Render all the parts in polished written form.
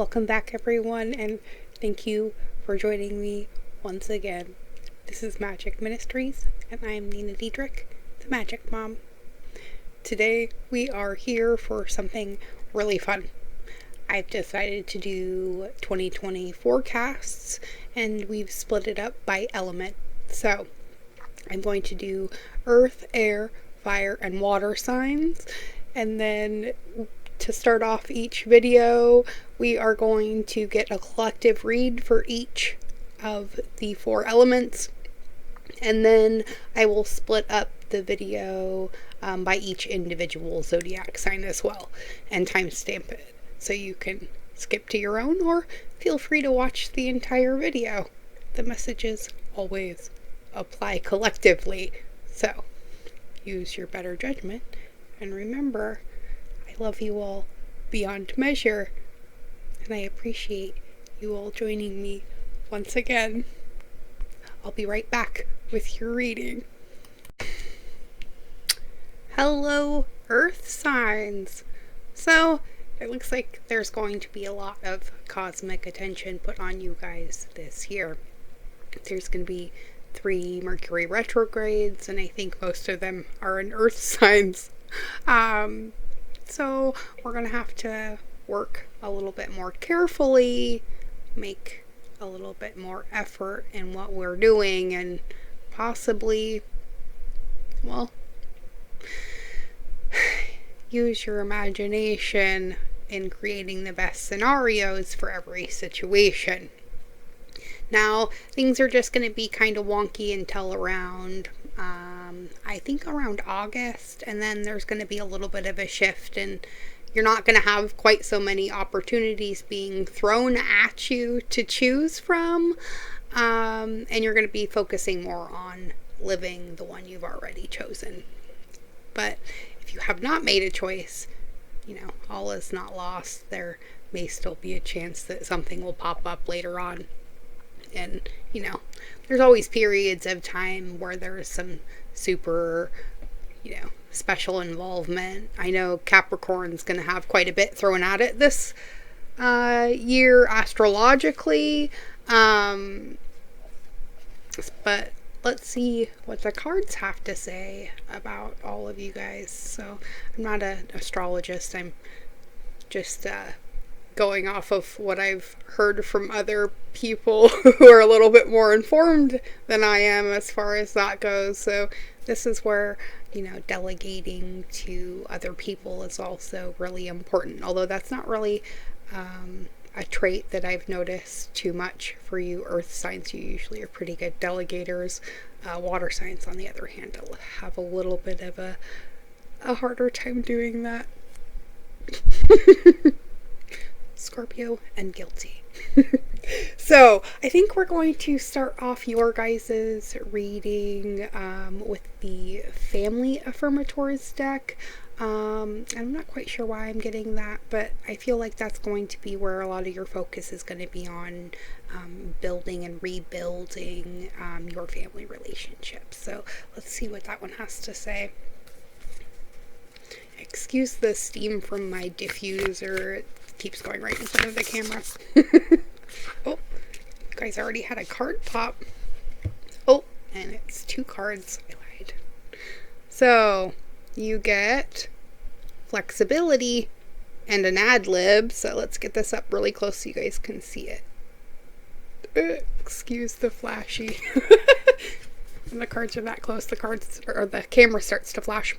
Welcome back, everyone, and thank you for joining me once again. This is Magic Ministries, and I am Nina Diederich, the Magic Mom. Today, we are here for something really fun. I've decided to do 2020 forecasts, and we've split it up by element. So, I'm going to do earth, air, fire, and water signs, and then to start off each video, we are going to get a collective read for each of the 4 elements, and then I will split up the video by each individual zodiac sign as well, and timestamp it, so you can skip to your own or feel free to watch the entire video. The messages always apply collectively, so use your better judgment, and remember, I love you all beyond measure, and I appreciate you all joining me once again. I'll be right back with your reading. Hello, Earth signs. So, it looks like there's going to be a lot of cosmic attention put on you guys this year. There's going to be 3 Mercury retrogrades, and I think most of them are in Earth signs. So we're going to have to work a little bit more carefully, make a little bit more effort in what we're doing, and possibly, well, use your imagination in creating the best scenarios for every situation. Now, things are just going to be kind of wonky until around I think around August, and then there's going to be a little bit of a shift, and you're not going to have quite so many opportunities being thrown at you to choose from, and you're going to be focusing more on living the one you've already chosen. But if you have not made a choice, all is not lost. There may still be a chance that something will pop up later on. And, there's always periods of time where there's some super, special involvement. I know Capricorn's going to have quite a bit thrown at it this year astrologically. But let's see what the cards have to say about all of you guys. So, I'm not an astrologist. I'm just going off of what I've heard from other people who are a little bit more informed than I am as far as that goes. So this is where, delegating to other people is also really important. Although that's not really a trait that I've noticed too much for you earth signs. You usually are pretty good delegators. Water signs, on the other hand, have a little bit of a harder time doing that. Scorpio and guilty. So I think we're going to start off your guys' reading with the Family Affirmators deck. I'm not quite sure why I'm getting that, but I feel like that's going to be where a lot of your focus is going to be on building and rebuilding your family relationships. So let's see what that one has to say. Excuse the steam from my diffuser. It keeps going right in front of the camera. Oh, you guys already had a card pop. Oh, and it's 2 cards. I lied. So, you get flexibility and an ad lib. So let's get this up really close so you guys can see it. Excuse the flashy. When the cards are that close, the camera starts to flash.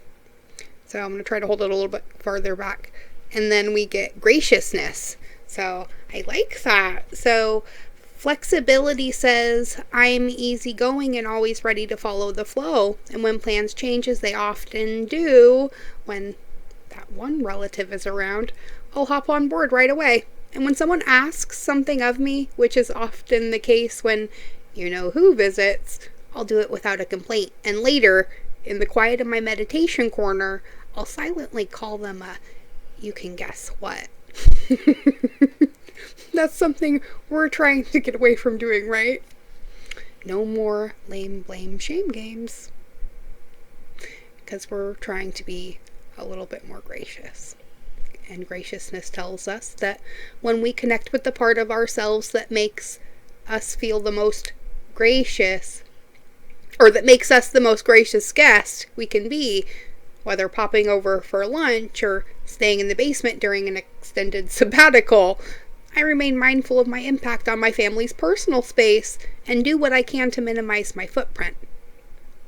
So I'm going to try to hold it a little bit farther back. And then we get graciousness. So I like that. So flexibility says, I'm easygoing and always ready to follow the flow. And when plans change, as they often do, when that one relative is around, I'll hop on board right away. And when someone asks something of me, which is often the case when who visits, I'll do it without a complaint. And later, in the quiet of my meditation corner, I'll silently call them a, you can guess what. That's something we're trying to get away from doing, right? No more lame, blame, shame games. Because we're trying to be a little bit more gracious. And graciousness tells us that when we connect with the part of ourselves that makes us feel the most gracious, or that makes us the most gracious guest we can be, whether popping over for lunch or staying in the basement during an extended sabbatical, I remain mindful of my impact on my family's personal space and do what I can to minimize my footprint.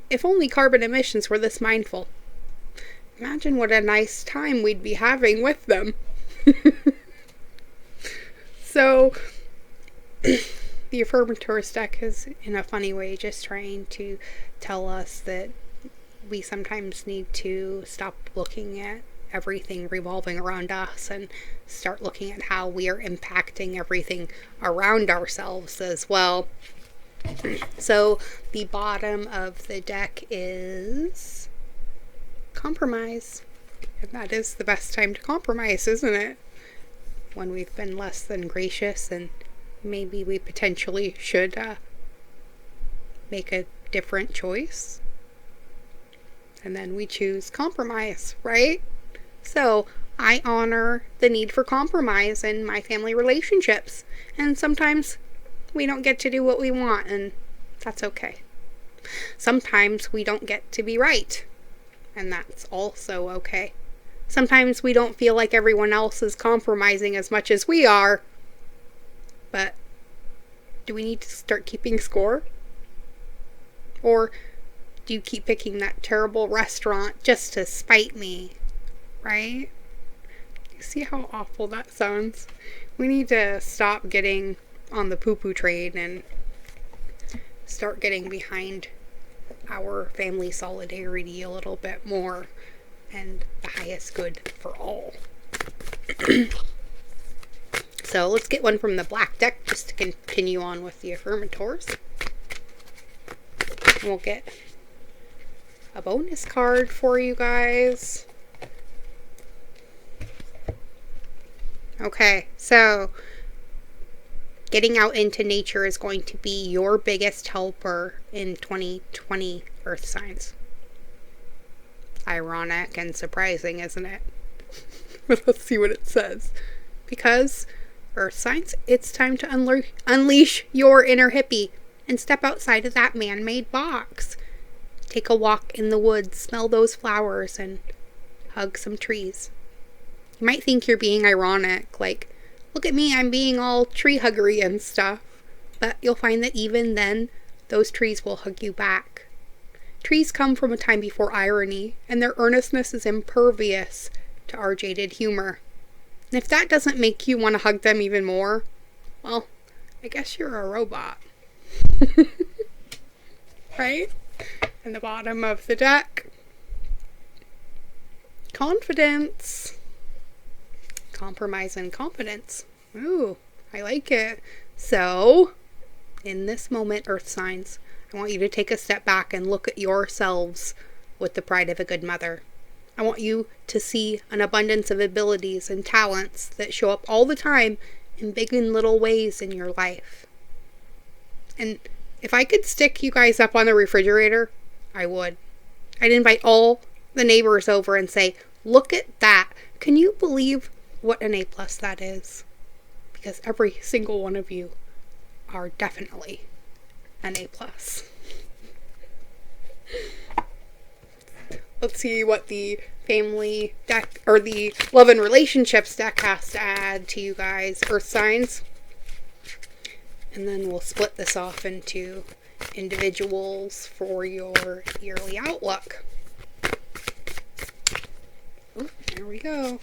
If only carbon emissions were this mindful. Imagine what a nice time we'd be having with them. So, the Affirmators deck is, in a funny way, just trying to tell us that we sometimes need to stop looking at everything revolving around us and start looking at how we are impacting everything around ourselves as well. So the bottom of the deck is compromise. And that is the best time to compromise, isn't it? When we've been less than gracious and maybe we potentially should make a different choice. And then we choose compromise, right? So I honor the need for compromise in my family relationships. And sometimes we don't get to do what we want, and that's okay. Sometimes we don't get to be right, and that's also okay. Sometimes we don't feel like everyone else is compromising as much as we are, but do we need to start keeping score? Or do you keep picking that terrible restaurant just to spite me? Right? You see how awful that sounds? We need to stop getting on the poo-poo train and start getting behind our family solidarity a little bit more and the highest good for all. So let's get one from the black deck just to continue on with the Affirmators. We'll get a bonus card for you guys. Okay, so getting out into nature is going to be your biggest helper in 2020 Earth signs. Ironic and surprising, isn't it? But let's see what it says. Because, Earth signs, it's time to unleash your inner hippie and step outside of that man-made box. Take a walk in the woods, smell those flowers, and hug some trees. You might think you're being ironic, like, look at me, I'm being all tree huggery and stuff. But you'll find that even then, those trees will hug you back. Trees come from a time before irony, and their earnestness is impervious to our jaded humor. And if that doesn't make you want to hug them even more, well, I guess you're a robot. Right? And the bottom of the deck. Confidence. Compromise and confidence. Ooh, I like it. So, in this moment, Earth signs, I want you to take a step back and look at yourselves with the pride of a good mother. I want you to see an abundance of abilities and talents that show up all the time in big and little ways in your life. And if I could stick you guys up on the refrigerator, I would. I'd invite all the neighbors over and say, look at that. Can you believe what an A+ that is? Because every single one of you are definitely an A+. Let's see what the family deck, or the love and relationships deck, has to add to you guys, Earth signs. And then we'll split this off into individuals for your yearly outlook. Oh, there we go.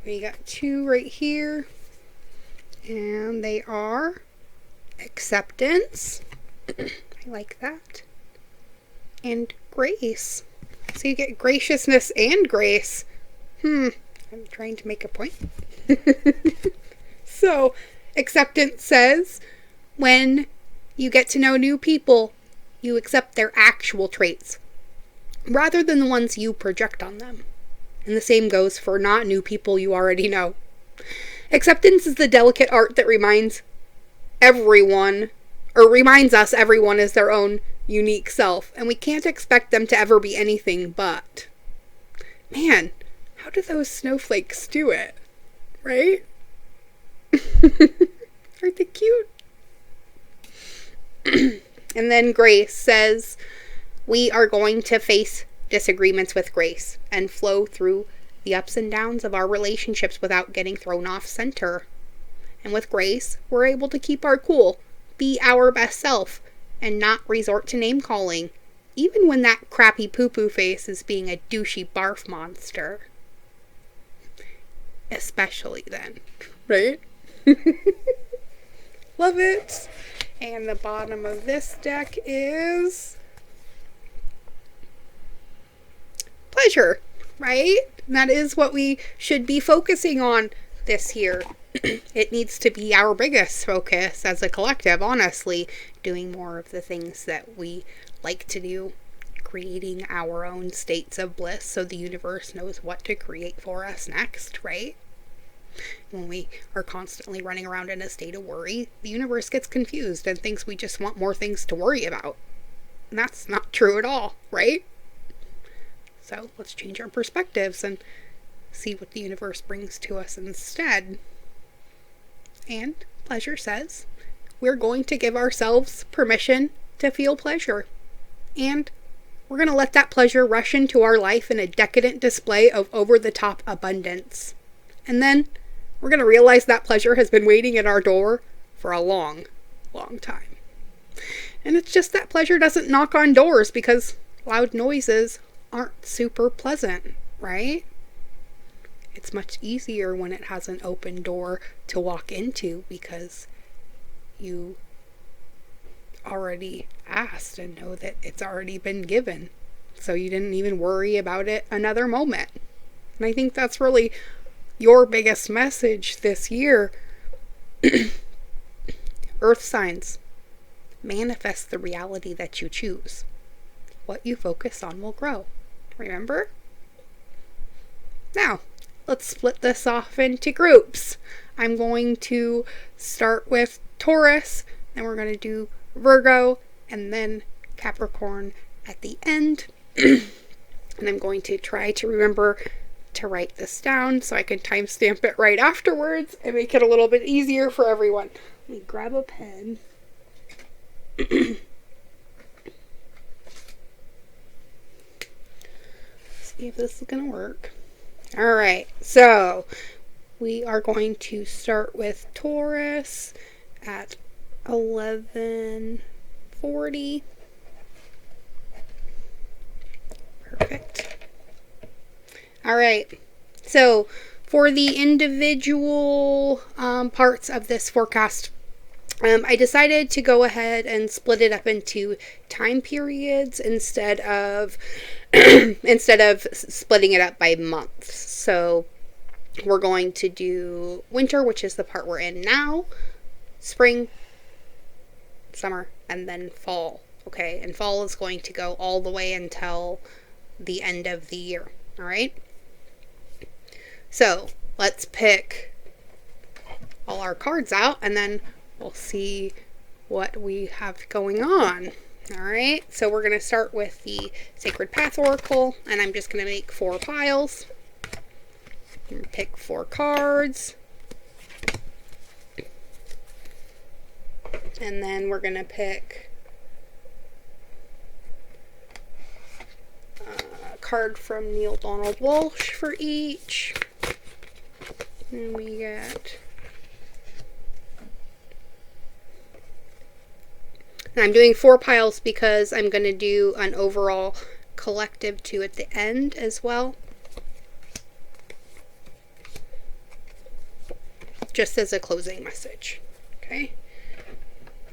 We got 2 right here. And they are acceptance. I like that. And grace. So you get graciousness and grace. I'm trying to make a point. So, acceptance says, when you get to know new people, you accept their actual traits, rather than the ones you project on them. And the same goes for not new people you already know. Acceptance is the delicate art that reminds us everyone is their own unique self, and we can't expect them to ever be anything but. Man, how do those snowflakes do it? Right? Aren't they cute? And then Grace says, we are going to face disagreements with grace and flow through the ups and downs of our relationships without getting thrown off center. And with grace, we're able to keep our cool, be our best self, and not resort to name calling, even when that crappy poo-poo face is being a douchey barf monster. Especially then, right? Love it. And the bottom of this deck is pleasure, right? And that is what we should be focusing on this year. It needs to be our biggest focus as a collective, honestly. Doing more of the things that we like to do. Creating our own states of bliss so the universe knows what to create for us next, right? When we are constantly running around in a state of worry, the universe gets confused and thinks we just want more things to worry about. And that's not true at all, right? So let's change our perspectives and see what the universe brings to us instead. And pleasure says, we're going to give ourselves permission to feel pleasure. And we're going to let that pleasure rush into our life in a decadent display of over-the-top abundance. And then we're going to realize that pleasure has been waiting at our door for a long, long time. And it's just that pleasure doesn't knock on doors because loud noises aren't super pleasant, right? It's much easier when it has an open door to walk into because you already asked and know that it's already been given. So you didn't even worry about it another moment. And I think that's really your biggest message this year. Earth signs. Manifest the reality that you choose. What you focus on will grow. Remember? Now, let's split this off into groups. I'm going to start with Taurus, then we're going to do Virgo, and then Capricorn at the end. And I'm going to try to remember to write this down so I can timestamp it right afterwards and make it a little bit easier for everyone. Let me grab a pen. See if this is going to work. Alright, so we are going to start with Taurus at 11:40. Perfect. Alright, so for the individual parts of this forecast, I decided to go ahead and split it up into time periods instead of splitting it up by months. So we're going to do winter, which is the part we're in now, spring, summer, and then fall. Okay, and fall is going to go all the way until the end of the year. All right. So let's pick all our cards out and then we'll see what we have going on. All right. So we're going to start with the Sacred Path Oracle, and I'm just going to make 4 piles. Pick 4 cards. And then we're going to pick a card from Neil Donald Walsh for each. And we get... And I'm doing 4 piles because I'm going to do an overall collective 2 at the end as well. Just as a closing message. Okay?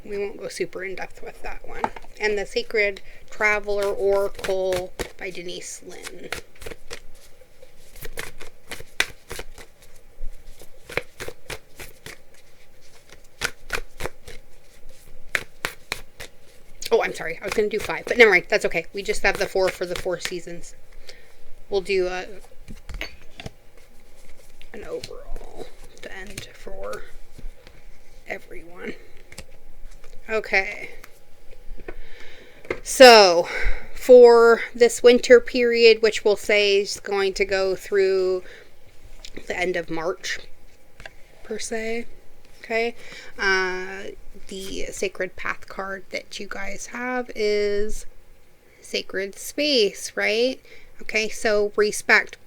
We won't go super in depth with that one. And the Sacred Traveler Oracle by Denise Lynn. Oh, I'm sorry. I was going to do 5, but never mind. That's okay. We just have the 4 for the 4 seasons. We'll do an overall to end for everyone. Okay. So, for this winter period, which we'll say is going to go through the end of March, per se. Okay. The Sacred Path card that you guys have is Sacred Space, right? Okay, so respect.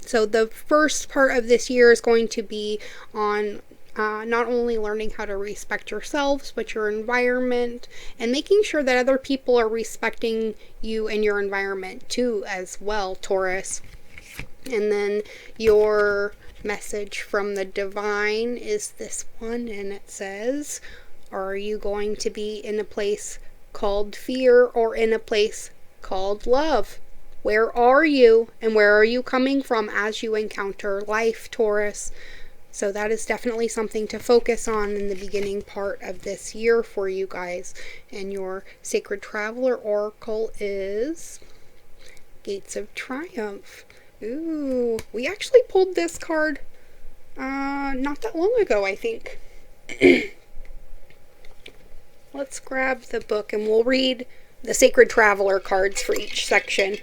So the first part of this year is going to be on not only learning how to respect yourselves, but your environment, and making sure that other people are respecting you and your environment too as well, Taurus. And then your message from the divine is this one, and it says, are you going to be in a place called fear or in a place called love? Where are you, and where are you coming from as you encounter life, Taurus? So that is definitely something to focus on in the beginning part of this year for you guys. And your Sacred Traveler Oracle is Gates of Triumph. Ooh, we actually pulled this card not that long ago, I think. Let's grab the book and we'll read the Sacred Traveler cards for each section.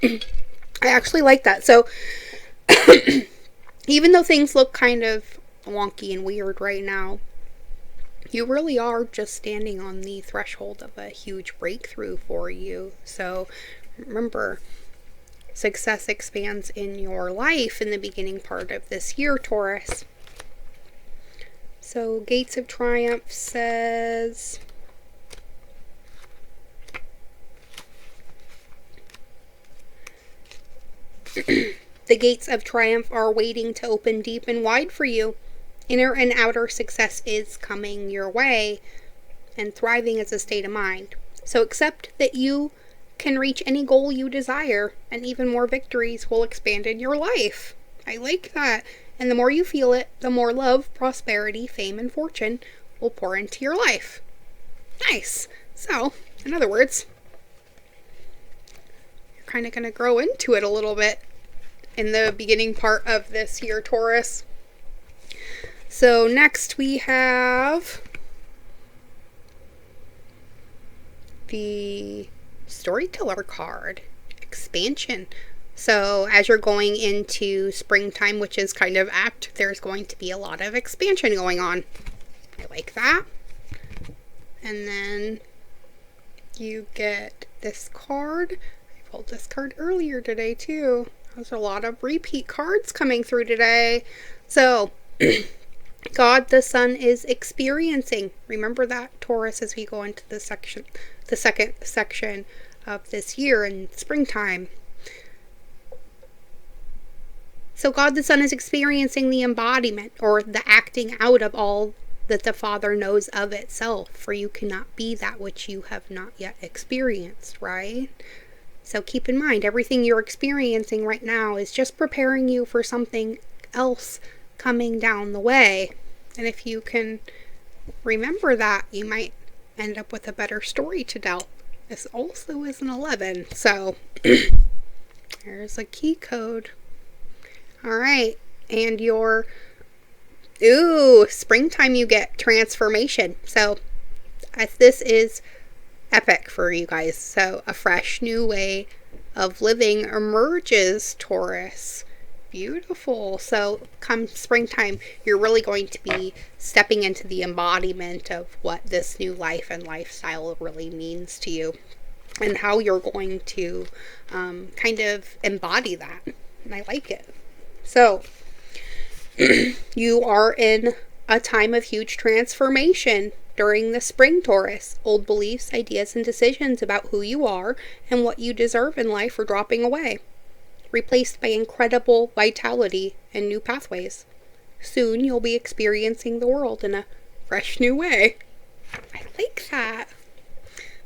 I actually like that. So, even though things look kind of wonky and weird right now, you really are just standing on the threshold of a huge breakthrough for you. So, remember, success expands in your life in the beginning part of this year, Taurus. So, Gates of Triumph says, the gates of triumph are waiting to open deep and wide for you. Inner and outer success is coming your way, and thriving is a state of mind. So accept that you can reach any goal you desire, and even more victories will expand in your life. I like that. And the more you feel it, the more love, prosperity, fame, and fortune will pour into your life. Nice. So, in other words, you're kind of going to grow into it a little bit in the beginning part of this year, Taurus. So next we have the Storyteller card, Expansion. So as you're going into springtime, which is kind of apt, there's going to be a lot of expansion going on. I like that. And then you get this card. I pulled this card earlier today too. There's a lot of repeat cards coming through today. So, God the Sun is experiencing. Remember that, Taurus, as we go into the second section of this year in springtime. So God the Sun is experiencing the embodiment or the acting out of all that the Father knows of itself, for you cannot be that which you have not yet experienced, right? So keep in mind, everything you're experiencing right now is just preparing you for something else coming down the way. And if you can remember that, you might end up with a better story to tell. This also is an 11, so there's a key code. Alright, and your, springtime you get transformation. So, as this is epic for you guys. So, a fresh new way of living emerges, Taurus. Beautiful. So, come springtime, you're really going to be stepping into the embodiment of what this new life and lifestyle really means to you, and how you're going to kind of embody that. And I like it. So, you are in a time of huge transformation during the spring, Taurus. Old beliefs, ideas, and decisions about who you are and what you deserve in life are dropping away, replaced by incredible vitality and new pathways. Soon you'll be experiencing the world in a fresh new way. I like that.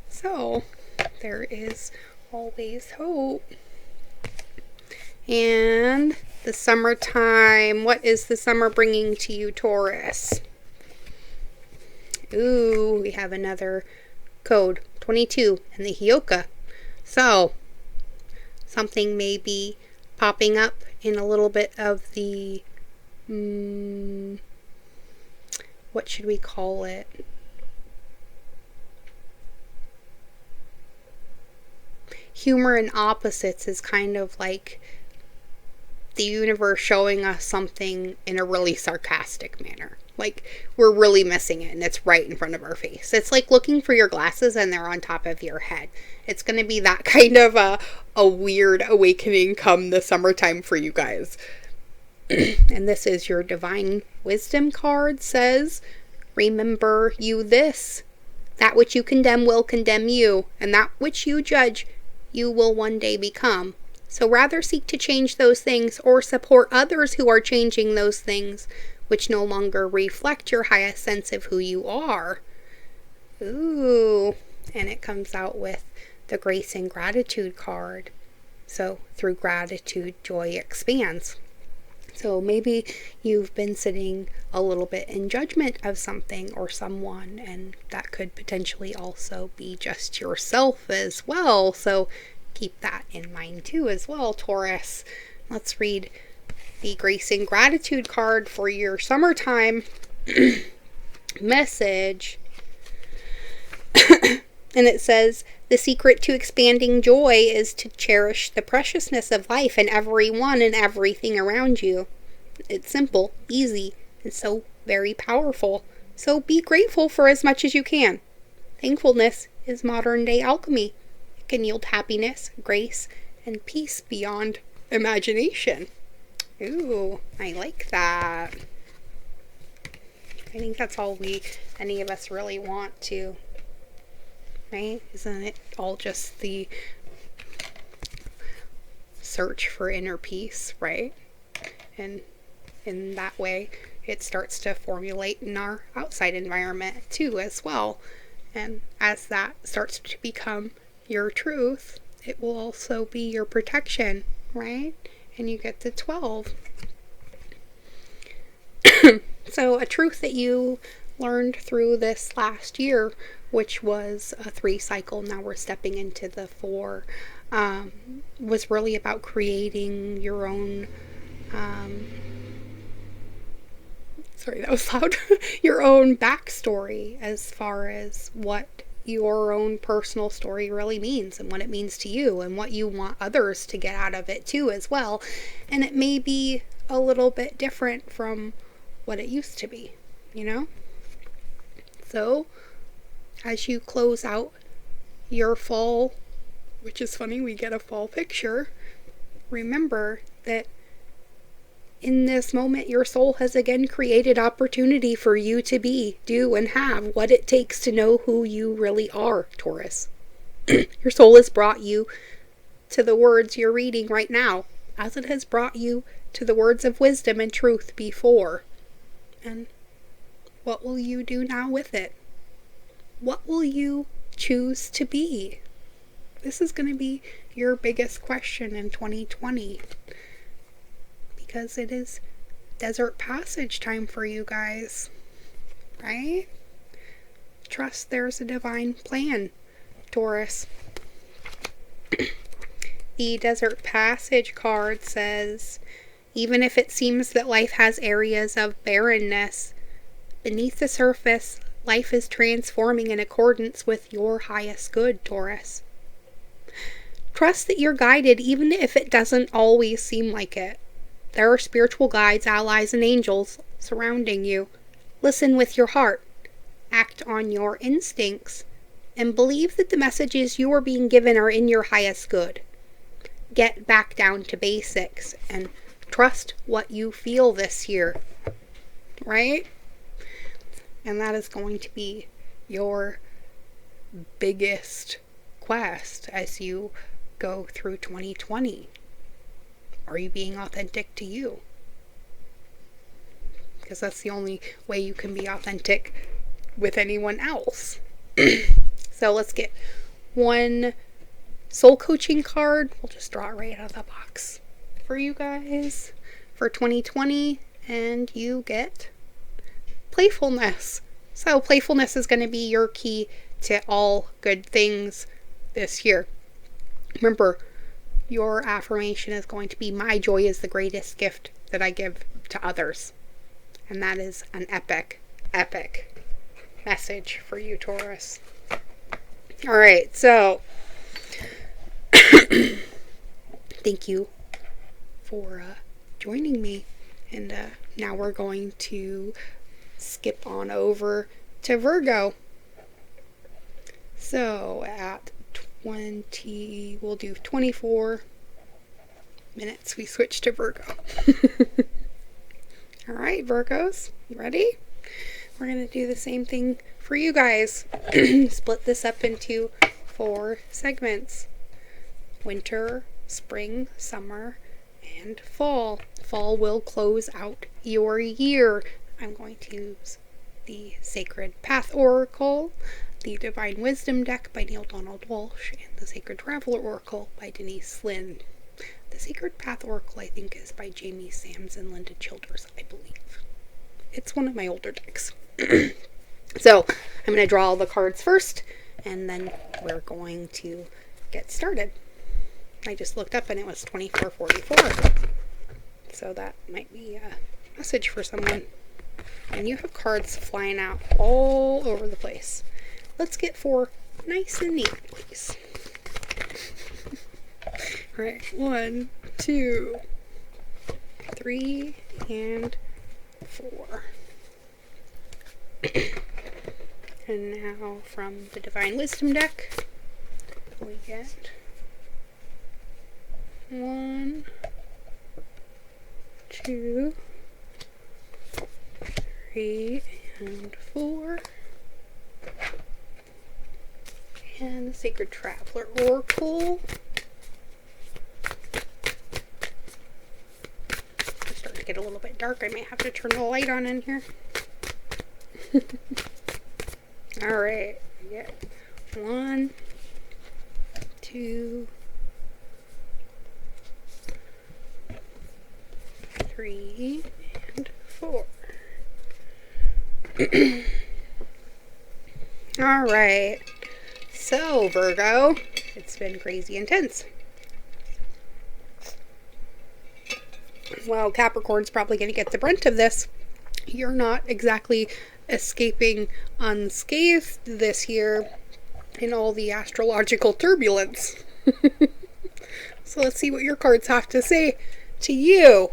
So, there is always hope. And the summertime. What is the summer bringing to you, Taurus? Ooh, we have another code, 22, and the Hioka. So, something may be popping up in a little bit of the, what should we call it? humor in opposites is kind of like the universe showing us something in a really sarcastic manner. Like, we're really missing it and it's right in front of our face. It's like looking for your glasses and they're on top of your head. It's going to be that kind of a weird awakening come the summertime for you guys. And this is your Divine Wisdom card. Says, remember you this. That which you condemn will condemn you, and that which you judge you will one day become. So rather seek to change those things or support others who are changing those things which no longer reflect your highest sense of who you are. Ooh, and it comes out with the Grace and Gratitude card. So through gratitude, joy expands. So maybe you've been sitting a little bit in judgment of something or someone, and that could potentially also be just yourself as well. So keep that in mind too as well, Taurus. Let's read the Grace and Gratitude card for your summertime message. And it says, the secret to expanding joy is to cherish the preciousness of life and everyone and everything around you. It's simple, easy, and so very powerful. So be grateful for as much as you can. Thankfulness is modern day alchemy. It can yield happiness, grace, and peace beyond imagination. Ooh, I like that. I think that's all any of us really want to. Right? Isn't it all just the search for inner peace, right? And in that way, it starts to formulate in our outside environment too as well. And as that starts to become your truth, it will also be your protection, right? And you get the 12. So a truth that you learned through this last year, which was a 3 cycle, now we're stepping into the 4, was really about creating your own, sorry, that was loud, your own backstory as far as what your own personal story really means and what it means to you and what you want others to get out of it too as well. And it may be a little bit different from what it used to be, you know? So, as you close out your fall, which is funny, we get a fall picture, remember that in this moment, your soul has again created opportunity for you to be, do, and have what it takes to know who you really are, Taurus. Your soul has brought you to the words you're reading right now, as it has brought you to the words of wisdom and truth before. And what will you do now with it? What will you choose to be? This is going to be your biggest question in 2020. Because it is desert passage time for you guys. Right? Trust there's a divine plan, Taurus. The desert passage card says, even if it seems that life has areas of barrenness, beneath the surface, life is transforming in accordance with your highest good, Taurus. Trust that you're guided even if it doesn't always seem like it. There are spiritual guides, allies, and angels surrounding you. Listen with your heart. Act on your instincts. And believe that the messages you are being given are in your highest good. Get back down to basics and trust what you feel this year. Right? And that is going to be your biggest quest as you go through 2020. Are you being authentic to you? Because that's the only way you can be authentic with anyone else. So let's get one soul coaching card. We'll just draw it right out of the box for you guys for 2020. And you get playfulness. So playfulness is going to be your key to all good things this year. Remember, your affirmation is going to be, my joy is the greatest gift that I give to others. And that is an epic, epic message for you, Taurus. Alright, so thank you for joining me. And now we're going to skip on over to Virgo. So at 20, we'll do 24 minutes, we switch to Virgo. All right, Virgos, you ready? We're going to do the same thing for you guys. Split this up into 4 segments. Winter, spring, summer, and fall. Fall will close out your year. I'm going to use the Sacred Path Oracle, the Divine Wisdom deck by Neil Donald Walsh, and the Sacred Traveler Oracle by Denise Lynn. The Sacred Path Oracle, I think, is by Jamie Sams and Linda Childers, I believe. It's one of my older decks. So, I'm going to draw all the cards first, and then we're going to get started. I just looked up and it was 2444. So that might be a message for someone. And you have cards flying out all over the place. Let's get 4 nice and neat, please. Alright, 1, 2, 3, and 4. And now from the Divine Wisdom deck, we get 1, 2, 3, and 4. And the Sacred Traveler Oracle. It's starting to get a little bit dark. I may have to turn the light on in here. Alright, we get 1, 2, 3, and 4. Alright, so Virgo, it's been crazy intense. Well, Capricorn's probably going to get the brunt of this. You're not exactly escaping unscathed this year in all the astrological turbulence. So let's see what your cards have to say to you.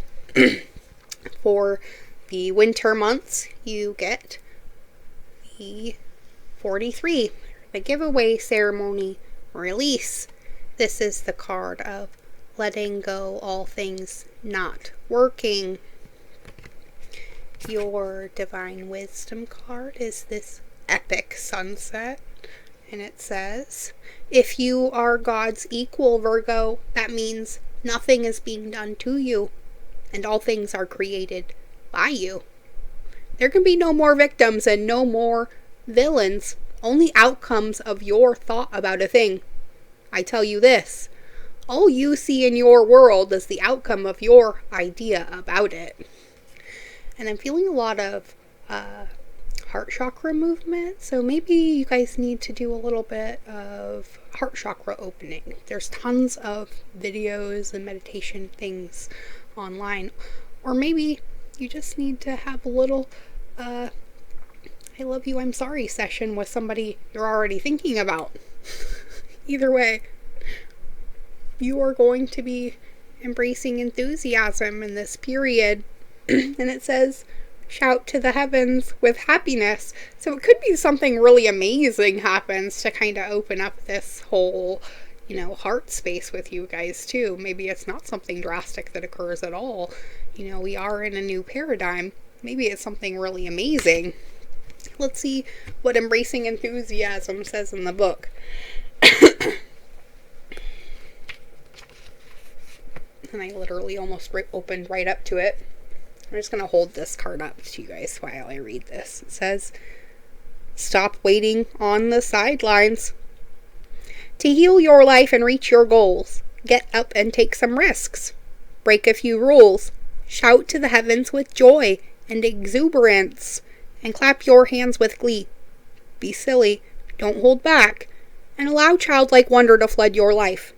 For the winter months, you get the 43, the giveaway ceremony release. This is the card of letting go all things not working. Your Divine Wisdom card is this epic sunset, and it says, if you are God's equal, Virgo, that means nothing is being done to you, and all things are created by you. There can be no more victims and no more villains, only outcomes of your thought about a thing. I tell you this, all you see in your world is the outcome of your idea about it. And I'm feeling a lot of heart chakra movement, so maybe you guys need to do a little bit of heart chakra opening. There's tons of videos and meditation things online, or maybe you just need to have a little I love you, I'm sorry session with somebody you're already thinking about. Either way, you are going to be embracing enthusiasm in this period. And it says, shout to the heavens with happiness. So it could be something really amazing happens to kind of open up this whole, heart space with you guys too. Maybe it's not something drastic that occurs at all. We are in a new paradigm. Maybe it's something really amazing. Let's see what embracing enthusiasm says in the book. And I literally almost opened right up to it. I'm just going to hold this card up to you guys while I read this. It says, stop waiting on the sidelines. To heal your life and reach your goals, get up and take some risks. Break a few rules. Shout to the heavens with joy and exuberance. And clap your hands with glee. Be silly. Don't hold back. And allow childlike wonder to flood your life.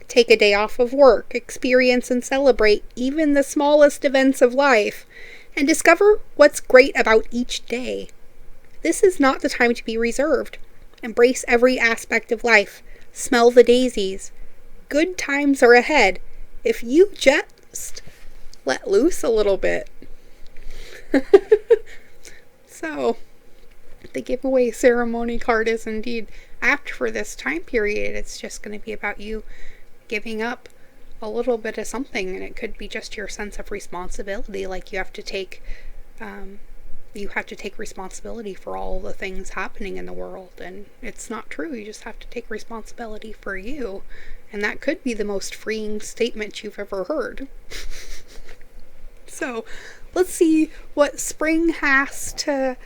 Take a day off of work, experience and celebrate even the smallest events of life, and discover what's great about each day. This is not the time to be reserved. Embrace every aspect of life. Smell the daisies. Good times are ahead. if you just let loose a little bit. So, the giveaway ceremony card is indeed apt for this time period. It's just going to be about you giving up a little bit of something, and it could be just your sense of responsibility, like you have to take responsibility for all the things happening in the world, and it's not true. You just have to take responsibility for you, and that could be the most freeing statement you've ever heard. So let's see what spring has to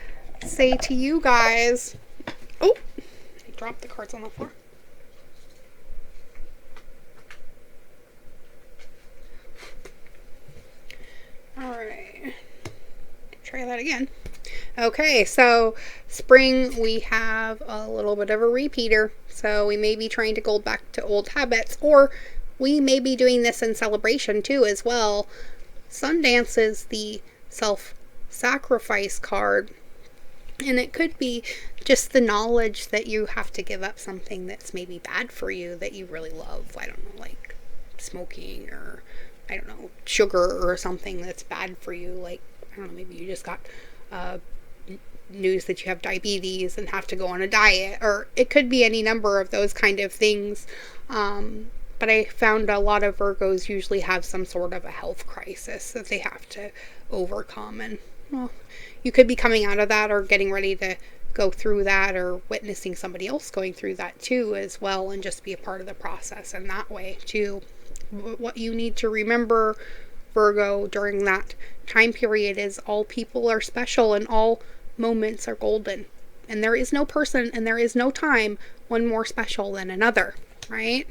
say to you guys. Oh, I dropped the cards on the floor. Alright, try that again. Okay, so spring, we have a little bit of a repeater. So we may be trying to go back to old habits, or we may be doing this in celebration too as well. Sundance is the self-sacrifice card, and it could be just the knowledge that you have to give up something that's maybe bad for you that you really love. I don't know, like smoking, or I don't know, sugar or something that's bad for you. Like, I don't know, maybe you just got news that you have diabetes and have to go on a diet, or it could be any number of those kind of things. But I found a lot of Virgos usually have some sort of a health crisis that they have to overcome. And, well, you could be coming out of that or getting ready to go through that, or witnessing somebody else going through that too as well, and just be a part of the process in that way too. What you need to remember, Virgo, during that time period is all people are special and all moments are golden. And there is no person and there is no time one more special than another, right?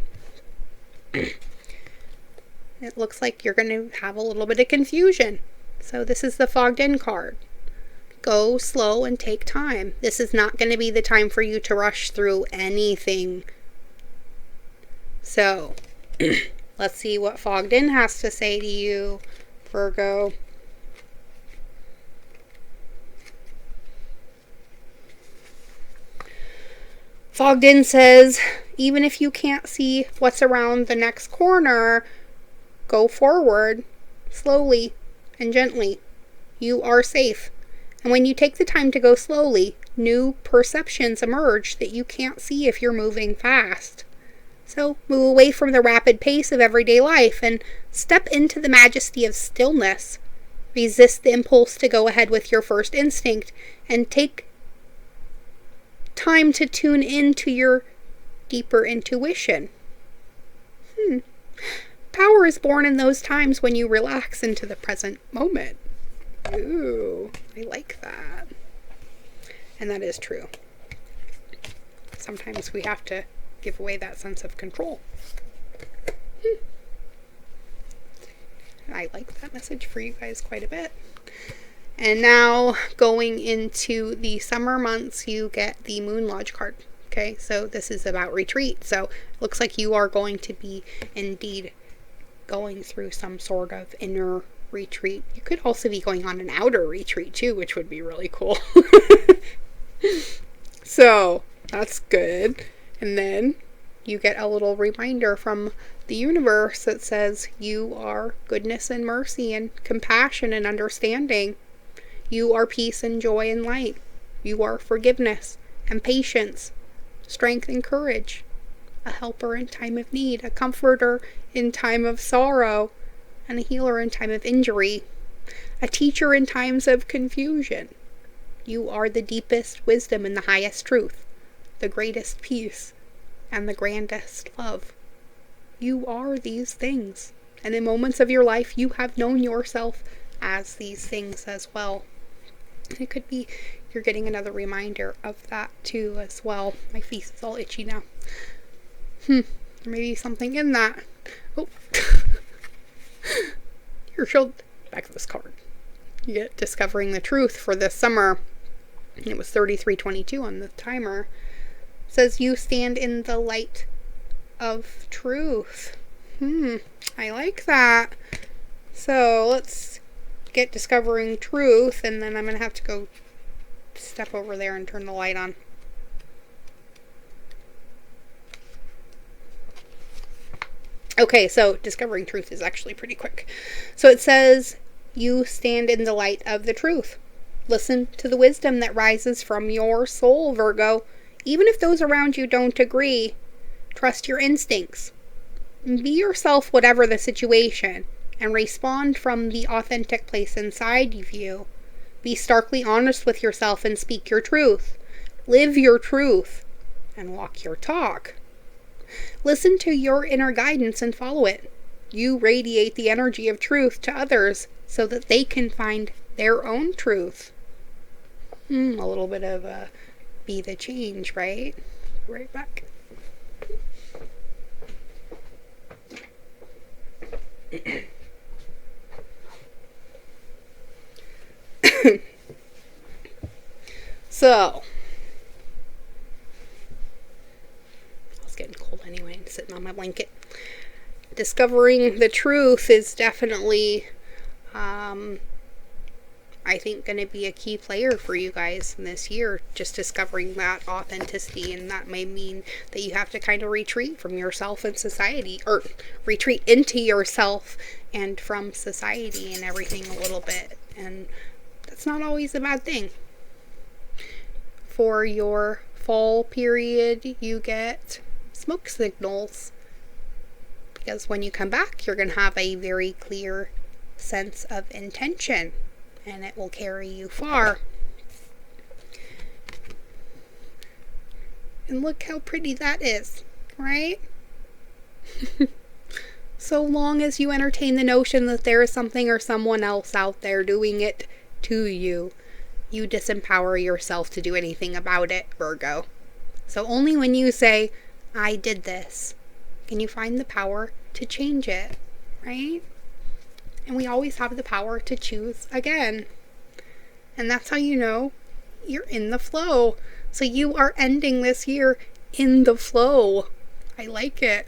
It looks like you're going to have a little bit of confusion. So this is the fogged in card. Go slow and take time. This is not going to be the time for you to rush through anything. So, let's see what fogged in has to say to you, Virgo. Fogged in says, even if you can't see what's around the next corner, go forward, slowly and gently. You are safe. And when you take the time to go slowly, new perceptions emerge that you can't see if you're moving fast. So move away from the rapid pace of everyday life and step into the majesty of stillness. Resist the impulse to go ahead with your first instinct and take time to tune into your deeper intuition. Power is born in those times when you relax into the present moment. Ooh, I like that. And that is true. Sometimes we have to give away that sense of control. I like that message for you guys quite a bit. And now, going into the summer months, you get the Moon Lodge card. Okay, so this is about retreat. So, it looks like you are going to be indeed going through some sort of inner retreat. You could also be going on an outer retreat too, which would be really cool. So, that's good. And then you get a little reminder from the universe that says you are goodness and mercy and compassion and understanding. You are peace and joy and light. You are forgiveness and patience, strength and courage, a helper in time of need, a comforter in time of sorrow, and a healer in time of injury, a teacher in times of confusion. You are the deepest wisdom and the highest truth, the greatest peace, and the grandest love. You are these things, and in moments of your life you have known yourself as these things as well. And it could be you're getting another reminder of that too as well. My face is all itchy now. There may be something in that. Oh. Your shield. Back to this card. You get discovering the truth for this summer. It was 33:22 on the timer. It says you stand in the light of truth. I like that. So let's get discovering truth, and then I'm going to have to go step over there and turn the light on. Okay, so discovering truth is actually pretty quick. So it says, you stand in the light of the truth. Listen to the wisdom that rises from your soul, Virgo. Even if those around you don't agree, trust your instincts. Be yourself, whatever the situation, and respond from the authentic place inside of you. Be starkly honest with yourself and speak your truth. Live your truth and walk your talk. Listen to your inner guidance and follow it. You radiate the energy of truth to others so that they can find their own truth. A little bit of be the change, right? Right back. So, I was getting cold anyway, sitting on my blanket. Discovering the truth is definitely, I think, going to be a key player for you guys in this year. Just discovering that authenticity, and that may mean that you have to kind of retreat from yourself and society, or retreat into yourself and from society and everything a little bit. And that's not always a bad thing. For your fall period, you get smoke signals, because when you come back, you're going to have a very clear sense of intention, and it will carry you far. And look how pretty that is, right? So long as you entertain the notion that there is something or someone else out there doing it to you, you disempower yourself to do anything about it, Virgo. So only when you say, I did this, can you find the power to change it, right? And we always have the power to choose again. And that's how you know you're in the flow. So you are ending this year in the flow. I like it.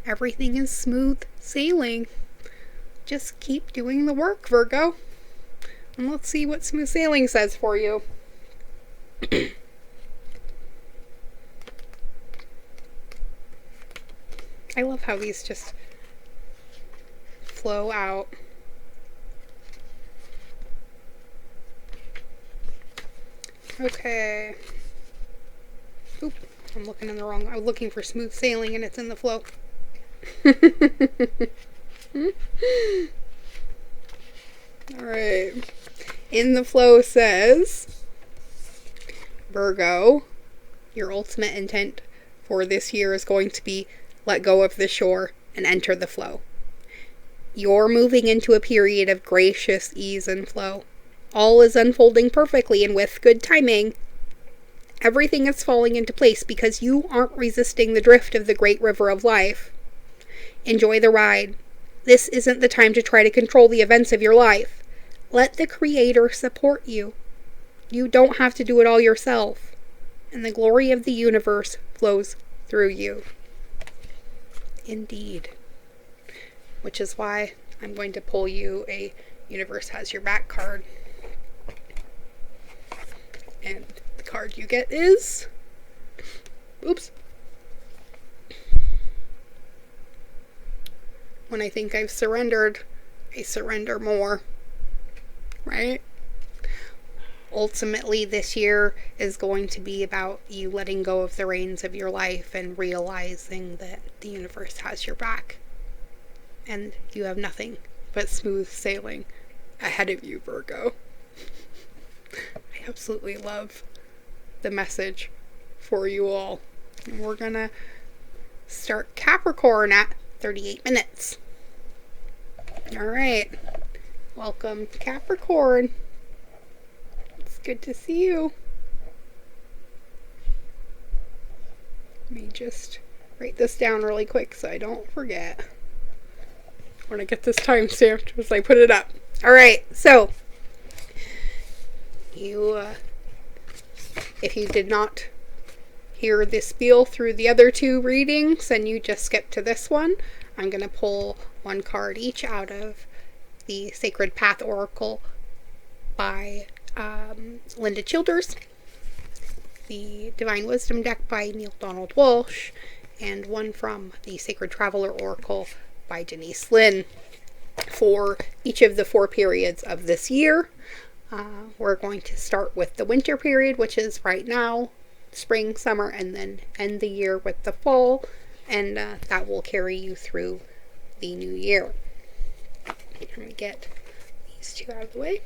Everything is smooth sailing. Just keep doing the work, Virgo. And let's see what smooth sailing says for you. I love how these just flow out. Okay. Oop, I'm looking in the wrong. I was looking for smooth sailing and it's in the flow. Alright. In the flow says, Virgo, your ultimate intent for this year is going to be let go of the shore and enter the flow. You're moving into a period of gracious ease and flow. All is unfolding perfectly and with good timing. Everything is falling into place because you aren't resisting the drift of the great river of life. Enjoy the ride. This isn't the time to try to control the events of your life. Let the Creator support you. You don't have to do it all yourself. And the glory of the universe flows through you. Indeed. Which is why I'm going to pull you a Universe Has Your Back card. And the card you get is... Oops. When I think I've surrendered, I surrender more. Right? Ultimately, this year is going to be about you letting go of the reins of your life and realizing that the universe has your back. And you have nothing but smooth sailing ahead of you, Virgo. I absolutely love the message for you all. And we're gonna start Capricorn at 38 minutes. Alright. Welcome, Capricorn. It's good to see you. Let me just write this down really quick so I don't forget. I want to get this time stamped as I put it up. Alright, so you, if you did not hear this spiel through the other two readings and you just skip to this one, I'm going to pull one card each out of the Sacred Path Oracle by Linda Childers, the Divine Wisdom deck by Neil Donald Walsh, and one from the Sacred Traveler Oracle by Denise Lynn for each of the 4 periods of this year. We're going to start with the winter period, which is right now, spring, summer, and then end the year with the fall, and that will carry you through the new year. Let me get these 2 out of the way.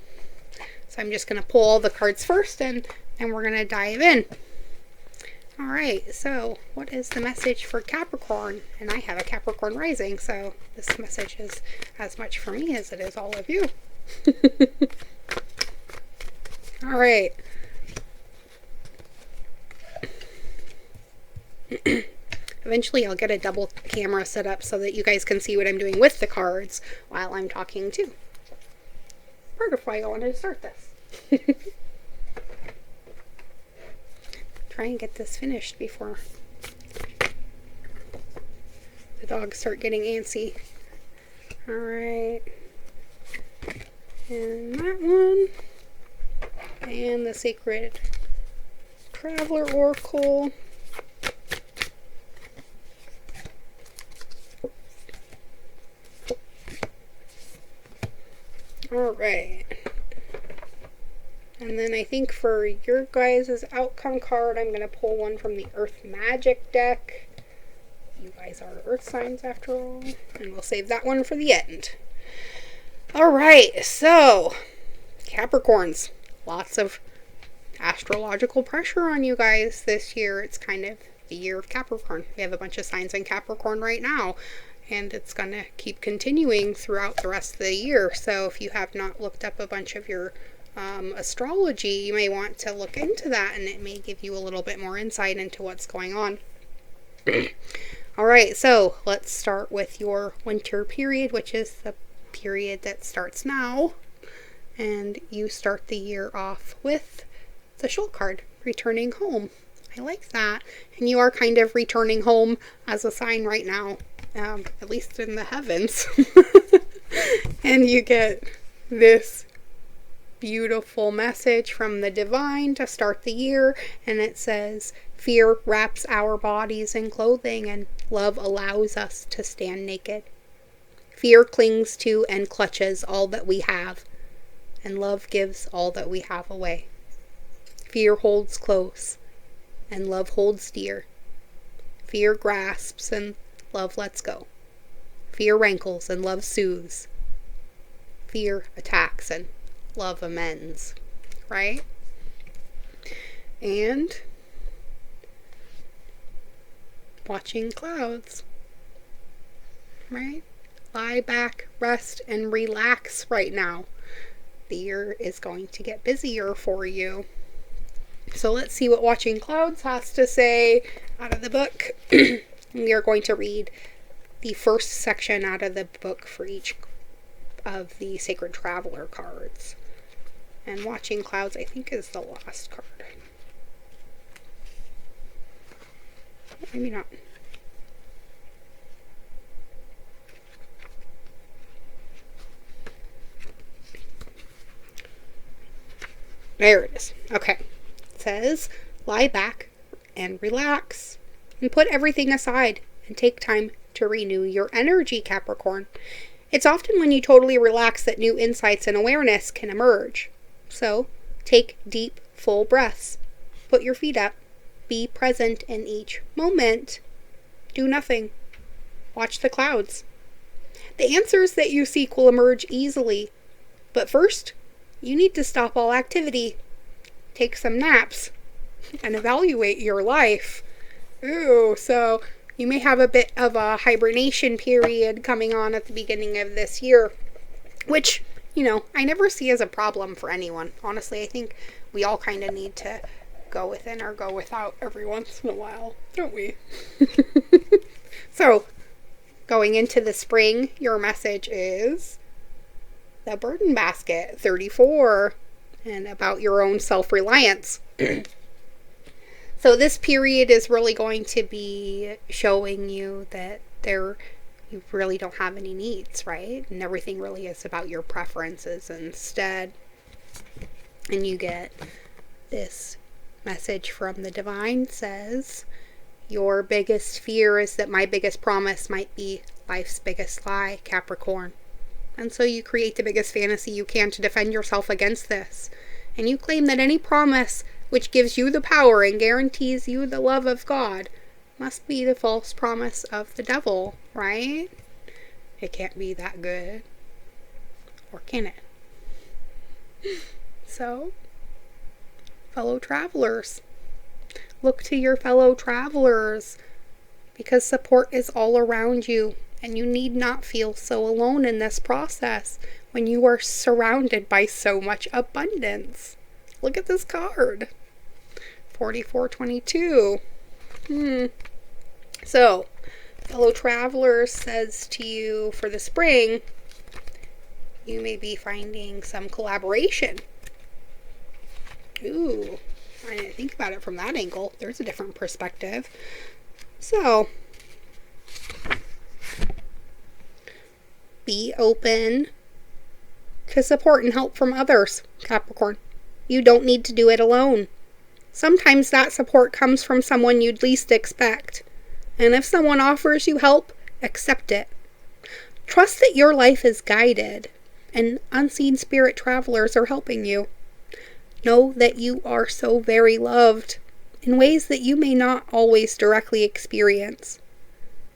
So I'm just going to pull all the cards first, and we're going to dive in. Alright, so what is the message for Capricorn? And I have a Capricorn rising, so this message is as much for me as it is all of you. Alright. Eventually I'll get a double camera set up so that you guys can see what I'm doing with the cards while I'm talking too. Part of why I wanted to start this. Try and get this finished before the dogs start getting antsy. Alright. And that one. And the Sacred Traveler Oracle. Alright. And then I think for your guys' outcome card, I'm going to pull one from the Earth Magic deck. You guys are Earth signs after all. And we'll save that one for the end. Alright, so Capricorns. Lots of astrological pressure on you guys this year. It's kind of the year of Capricorn. We have a bunch of signs in Capricorn right now. And it's going to keep continuing throughout the rest of the year. So if you have not looked up a bunch of your astrology, you may want to look into that, and it may give you a little bit more insight into what's going on. Alright, so let's start with your winter period, which is the period that starts now. And you start the year off with the Shul card, returning home. I like that. And you are kind of returning home as a sign right now, at least in the heavens. And you get this beautiful message from the divine to start the year, and it says, fear wraps our bodies in clothing and love allows us to stand naked. Fear clings to and clutches all that we have, and love gives all that we have away. Fear holds close and love holds dear. Fear grasps and love lets go. Fear rankles and love soothes. Fear attacks and love amends, right? And watching clouds, right? Lie back, rest, and relax right now. The year is going to get busier for you. So let's see what Watching Clouds has to say out of the book. We are going to read the first section out of the book for each of the Sacred Traveler cards. And Watching Clouds, I think, is the last card. Maybe not. There it is. Okay. It says, lie back and relax and put everything aside and take time to renew your energy, Capricorn. It's often when you totally relax that new insights and awareness can emerge. So, take deep, full breaths. Put your feet up. Be present in each moment. Do nothing. Watch the clouds. The answers that you seek will emerge easily. But first, you need to stop all activity. Take some naps. And evaluate your life. Ooh, so you may have a bit of a hibernation period coming on at the beginning of this year. Which, you know, I never see as a problem for anyone. Honestly, I think we all kind of need to go within or go without every once in a while, don't we? So, going into the spring, your message is the burden basket, 34, and about your own self-reliance. So this period is really going to be showing you that you really don't have any needs, right? And everything really is about your preferences instead. And you get this message from the divine says, Your biggest fear is that my biggest promise might be life's biggest lie, Capricorn. And so you create the biggest fantasy you can to defend yourself against this. And you claim that any promise which gives you the power and guarantees you the love of God must be the false promise of the devil, right? It can't be that good. Or can it? So, fellow travelers, look to your fellow travelers, because support is all around you, and you need not feel so alone in this process when you are surrounded by so much abundance. Look at this card. 4422. So, fellow traveler says to you for the spring, you may be finding some collaboration. Ooh, I didn't think about it from that angle. There's a different perspective. So, be open to support and help from others, Capricorn. You don't need to do it alone. Sometimes that support comes from someone you'd least expect. And if someone offers you help, accept it. Trust that your life is guided, and unseen spirit travelers are helping you. Know that you are so very loved in ways that you may not always directly experience.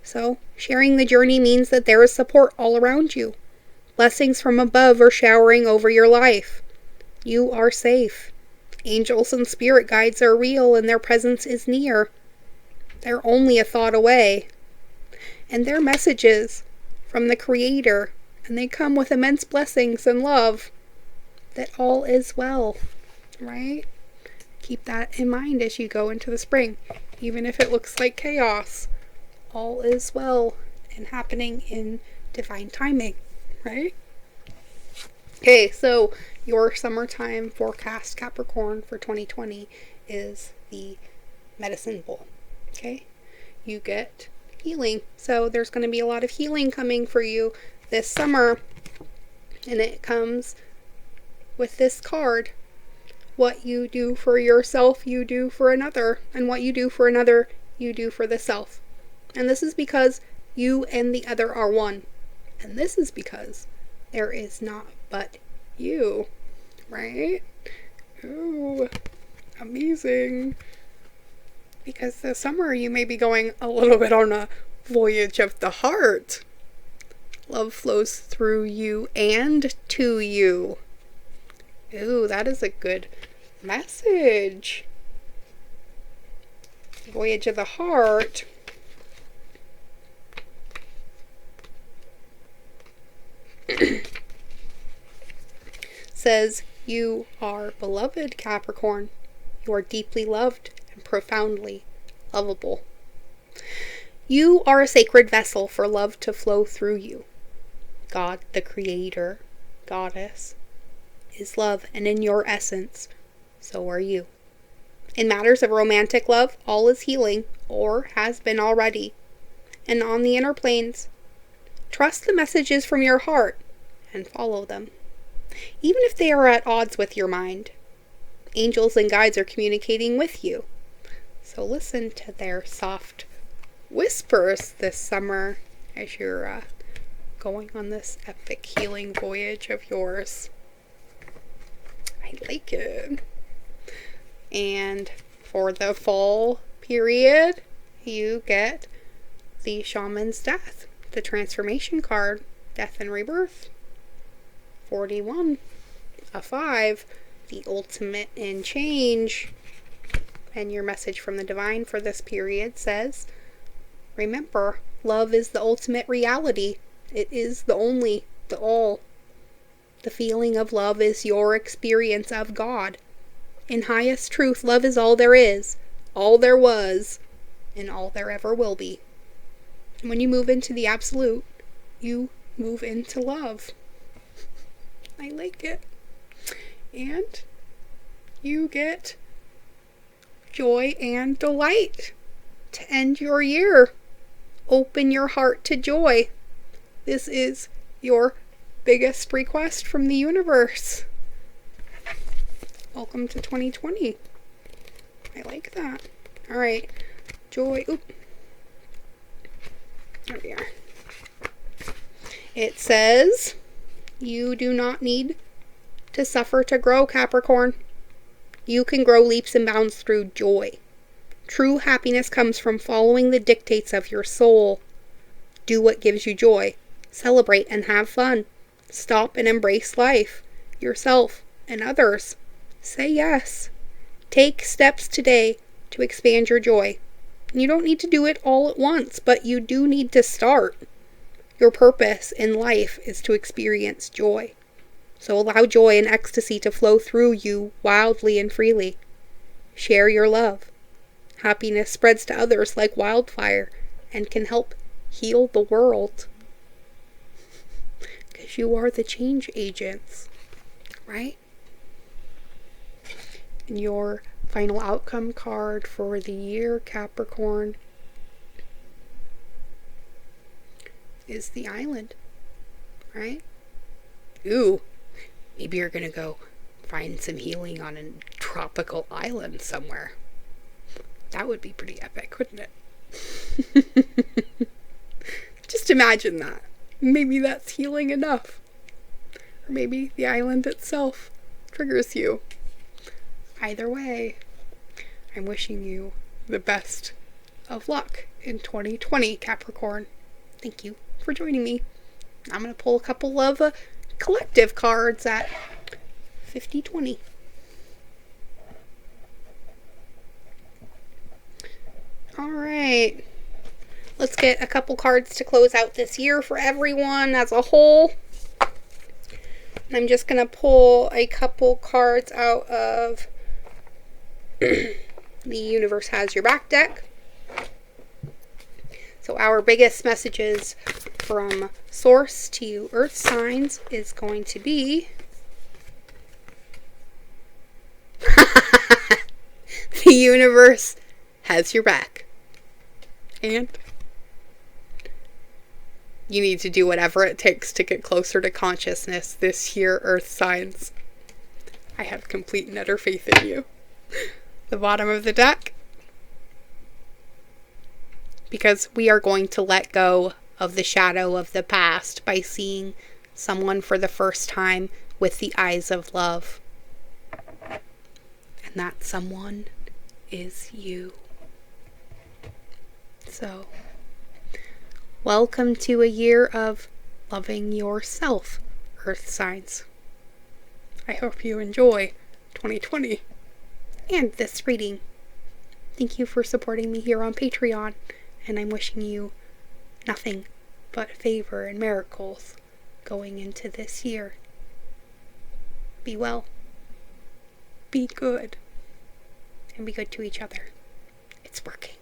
So, sharing the journey means that there is support all around you. Blessings from above are showering over your life. You are safe. Angels and spirit guides are real, and their presence is near. They're only a thought away. And they're messages from the Creator, and they come with immense blessings and love. That all is well, right? Keep that in mind as you go into the spring. Even if it looks like chaos, all is well and happening in divine timing, right? Okay, so your summertime forecast, Capricorn, for 2020 is the medicine bowl. Okay, you get healing. So there's going to be a lot of healing coming for you this summer, and it comes with this card. What you do for yourself, you do for another, and what you do for another, you do for the self. And this is because you and the other are one. And this is because there is not but you, right? Ooh, amazing. Because this summer you may be going a little bit on a voyage of the heart. Love flows through you and to you. Ooh, that is a good message. Voyage of the heart. Says, you are beloved, Capricorn. You are deeply loved and profoundly lovable. You are a sacred vessel for love to flow through you. God, the Creator, Goddess, is love, and in your essence, so are you. In matters of romantic love, all is healing, or has been already. And on the inner planes, trust the messages from your heart and follow them. Even if they are at odds with your mind, angels and guides are communicating with you. So listen to their soft whispers this summer as you're going on this epic healing voyage of yours. I like it. And for the fall period, you get the Shaman's Death, the transformation card, Death and Rebirth. 41, a 5, the ultimate in change. And your message from the divine for this period says, remember, love is the ultimate reality. It is the only, the all. The feeling of love is your experience of God. In highest truth, love is all there is, all there was, and all there ever will be. And when you move into the absolute, you move into love. I like it. And you get joy and delight to end your year. Open your heart to joy. This is your biggest request from the universe. Welcome to 2020. I like that. All right. joy. Oop. There we are. It says, you do not need to suffer to grow, Capricorn. You can grow leaps and bounds through joy. True happiness comes from following the dictates of your soul. Do what gives you joy. Celebrate and have fun. Stop and embrace life, yourself, and others. Say yes. Take steps today to expand your joy. You don't need to do it all at once, but you do need to start. Your purpose in life is to experience joy. So allow joy and ecstasy to flow through you wildly and freely. Share your love. Happiness spreads to others like wildfire and can help heal the world. Because you are the change agents, right? And your final outcome card for the year, Capricorn, is the Island, right? Ooh, maybe you're gonna go find some healing on a tropical island somewhere. That would be pretty epic, wouldn't it? Just imagine that. Maybe that's healing enough. Or maybe the island itself triggers you. Either way, I'm wishing you the best of luck in 2020, Capricorn. Thank you for joining me. I'm going to pull a couple of collective cards at 50-20. Alright. Let's get a couple cards to close out this year for everyone as a whole. I'm just going to pull a couple cards out of the Universe Has Your Back deck. So our biggest messages from Source to you Earth signs is going to be the universe has your back. And you need to do whatever it takes to get closer to consciousness this year, Earth signs. I have complete and utter faith in you. The bottom of the deck. Because we are going to let go of the shadow of the past by seeing someone for the first time with the eyes of love. And that someone is you. So, welcome to a year of loving yourself, Earth signs. I hope you enjoy 2020 and this reading. Thank you for supporting me here on Patreon, and I'm wishing you nothing but favor and miracles going into this year. Be well, be good, and be good to each other. It's working.